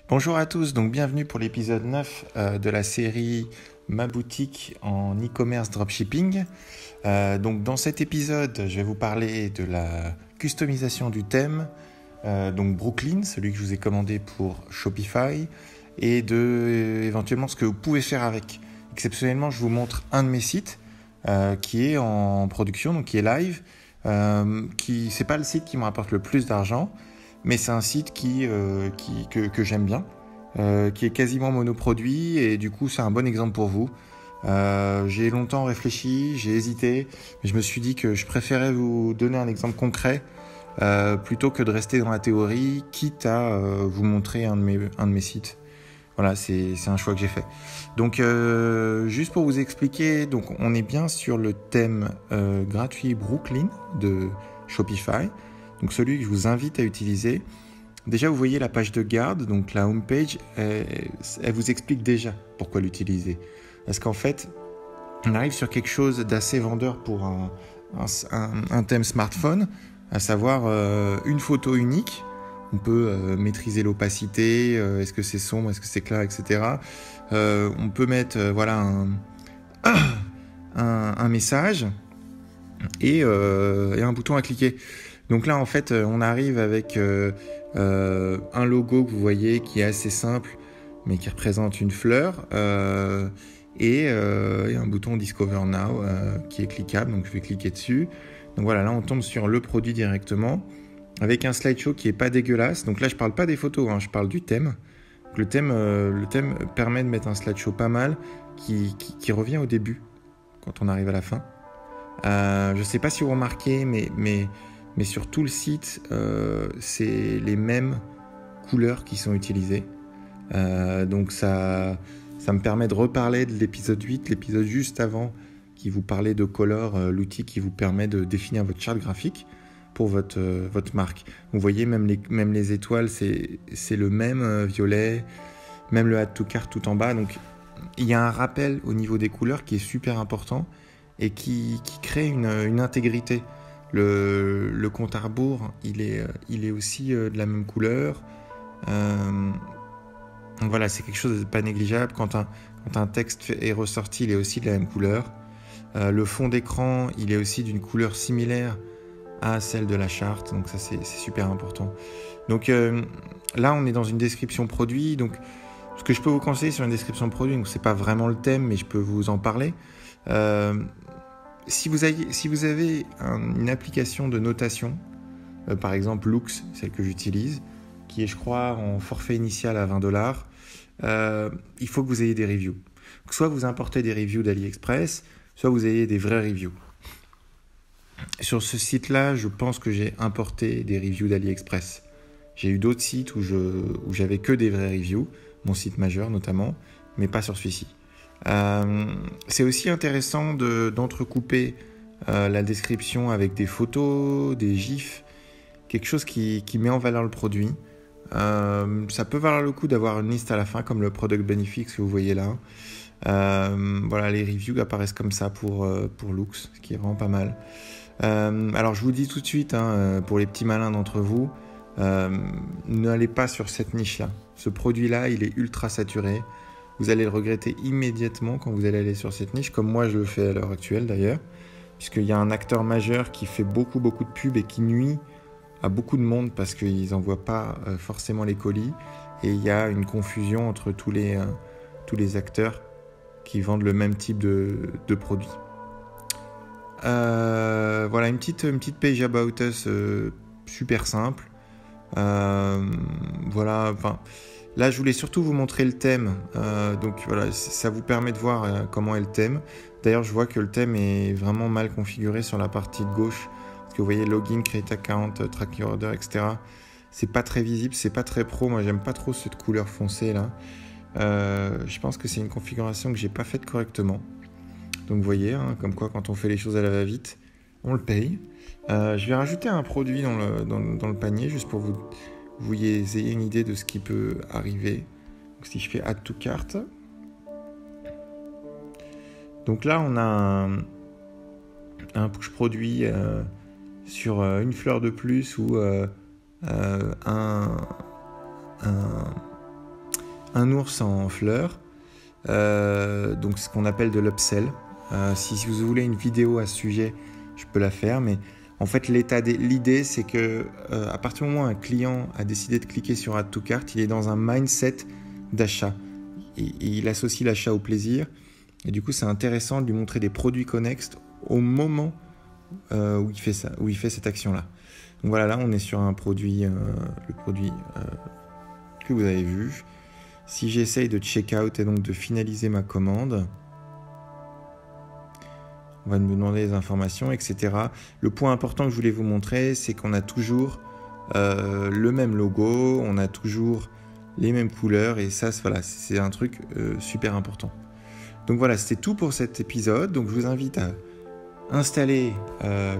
Bonjour à tous, donc bienvenue pour l'épisode 9 de la série Ma boutique en e-commerce dropshipping. Donc dans cet épisode, je vais vous parler de la customisation du thème, donc Brooklyn, celui que je vous ai commandé pour Shopify, et de éventuellement ce que vous pouvez faire avec. Exceptionnellement, je vous montre un de mes sites qui est en production, donc qui est live. C'est pas le site qui me rapporte le plus d'argent, mais c'est un site que j'aime bien, qui est quasiment monoproduit, et du coup c'est un bon exemple pour vous. J'ai longtemps réfléchi, j'ai hésité, mais je me suis dit que je préférais vous donner un exemple concret plutôt que de rester dans la théorie, quitte à vous montrer un de mes sites. Voilà, c'est un choix que j'ai fait. Donc, juste pour vous expliquer, donc on est bien sur le thème gratuit Brooklyn de Shopify, donc celui que je vous invite à utiliser. Déjà, vous voyez la page de garde, donc la homepage, elle vous explique déjà pourquoi l'utiliser. Parce qu'en fait, on arrive sur quelque chose d'assez vendeur pour un thème smartphone, à savoir une photo unique. On peut maîtriser l'opacité, est-ce que c'est sombre, est-ce que c'est clair, etc. On peut mettre un message et un bouton à cliquer. Donc là, en fait, on arrive avec un logo que vous voyez qui est assez simple, mais qui représente une fleur, et un bouton Discover Now qui est cliquable, donc je vais cliquer dessus. Donc voilà, là on tombe sur le produit directement, avec un slideshow qui est pas dégueulasse. Donc là je parle pas des photos, je parle du thème. Donc, le thème permet de mettre un slideshow pas mal, qui revient au début, quand on arrive à la fin. Je sais pas si vous remarquez, mais sur tout le site, c'est les mêmes couleurs qui sont utilisées. Donc ça me permet de reparler de l'épisode 8, l'épisode juste avant, qui vous parlait de Color, l'outil qui vous permet de définir votre charte graphique pour votre marque. Vous voyez, même les étoiles, c'est le même violet, même le add to cart tout en bas. Donc il y a un rappel au niveau des couleurs qui est super important et qui crée une intégrité. Le compte à rebours, il est aussi de la même couleur. Donc voilà, c'est quelque chose de pas négligeable. Quand un texte est ressorti, il est aussi de la même couleur. Le fond d'écran, il est aussi d'une couleur similaire à celle de la charte. Donc ça, c'est super important. Donc là, on est dans une description produit. Donc ce que je peux vous conseiller sur une description produit, donc c'est pas vraiment le thème, mais je peux vous en parler. Si vous avez une application de notation, par exemple Loox, celle que j'utilise, qui est, je crois, en forfait initial à $20, il faut que vous ayez des reviews. Donc, soit vous importez des reviews d'AliExpress, soit vous ayez des vraies reviews. Sur ce site-là, je pense que j'ai importé des reviews d'AliExpress. J'ai eu d'autres sites où j'avais que des vraies reviews, mon site majeur notamment, mais pas sur celui-ci. C'est aussi intéressant d'entrecouper la description avec des photos, des gifs, quelque chose qui met en valeur le produit. Ça peut valoir le coup d'avoir une liste à la fin, comme le Product Benefits que vous voyez là. Voilà, les reviews apparaissent comme ça pour Loox, ce qui est vraiment pas mal. Alors je vous dis tout de suite, pour les petits malins d'entre vous, n'allez pas sur cette niche-là. Ce produit-là, il est ultra saturé. Vous allez le regretter immédiatement quand vous allez aller sur cette niche, comme moi je le fais à l'heure actuelle d'ailleurs, puisqu'il y a un acteur majeur qui fait beaucoup de pubs et qui nuit à beaucoup de monde parce qu'ils n'envoient pas forcément les colis, et il y a une confusion entre tous les acteurs qui vendent le même type de produit. Voilà, une petite page about us super simple. Voilà, enfin, là je voulais surtout vous montrer le thème, donc voilà, ça vous permet de voir comment est le thème. D'ailleurs, je vois que le thème est vraiment mal configuré sur la partie de gauche, parce que vous voyez login, create account, track your order, etc. C'est pas très visible, c'est pas très pro. Moi j'aime pas trop cette couleur foncée là. Je pense que c'est une configuration que j'ai pas faite correctement. Donc vous voyez, comme quoi quand on fait les choses à la va-vite, on le paye. Je vais rajouter un produit dans le panier, juste pour vous ayez une idée de ce qui peut arriver. Donc, si je fais add to cart, donc là on a un push produit sur une fleur de plus, ou un ours en fleurs, donc ce qu'on appelle de l'upsell. Si vous voulez une vidéo à ce sujet, je peux la faire, mais en fait l'idée c'est que à partir du moment où un client a décidé de cliquer sur Add to Cart, il est dans un mindset d'achat et il associe l'achat au plaisir, et du coup c'est intéressant de lui montrer des produits connexes au moment où il fait cette action-là. Donc voilà, là on est sur un produit, le produit que vous avez vu. Si j'essaye de check out et donc de finaliser ma commande, on va me demander des informations, etc. Le point important que je voulais vous montrer, c'est qu'on a toujours le même logo, on a toujours les mêmes couleurs, et ça, voilà, c'est un truc super important. Donc voilà, c'était tout pour cet épisode. Donc je vous invite à installer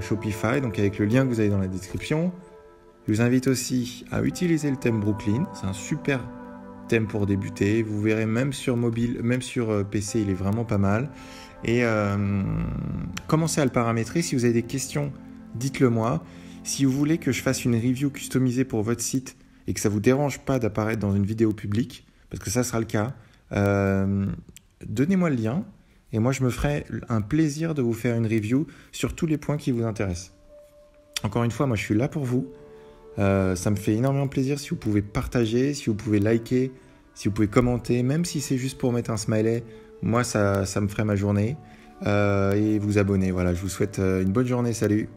Shopify, donc avec le lien que vous avez dans la description. Je vous invite aussi à utiliser le thème Brooklyn. C'est un super thème pour débuter. Vous verrez, même sur mobile, même sur PC, il est vraiment pas mal. Et commencez à le paramétrer. Si vous avez des questions, dites-le moi. Si vous voulez que je fasse une review customisée pour votre site et que ça ne vous dérange pas d'apparaître dans une vidéo publique, parce que ça sera le cas, donnez-moi le lien et moi je me ferai un plaisir de vous faire une review sur tous les points qui vous intéressent. Encore une fois, moi je suis là pour vous. Ça me fait énormément plaisir si vous pouvez partager, si vous pouvez liker, si vous pouvez commenter, même si c'est juste pour mettre un smiley. Moi, ça me ferait ma journée. Et vous abonner. Voilà, je vous souhaite une bonne journée. Salut!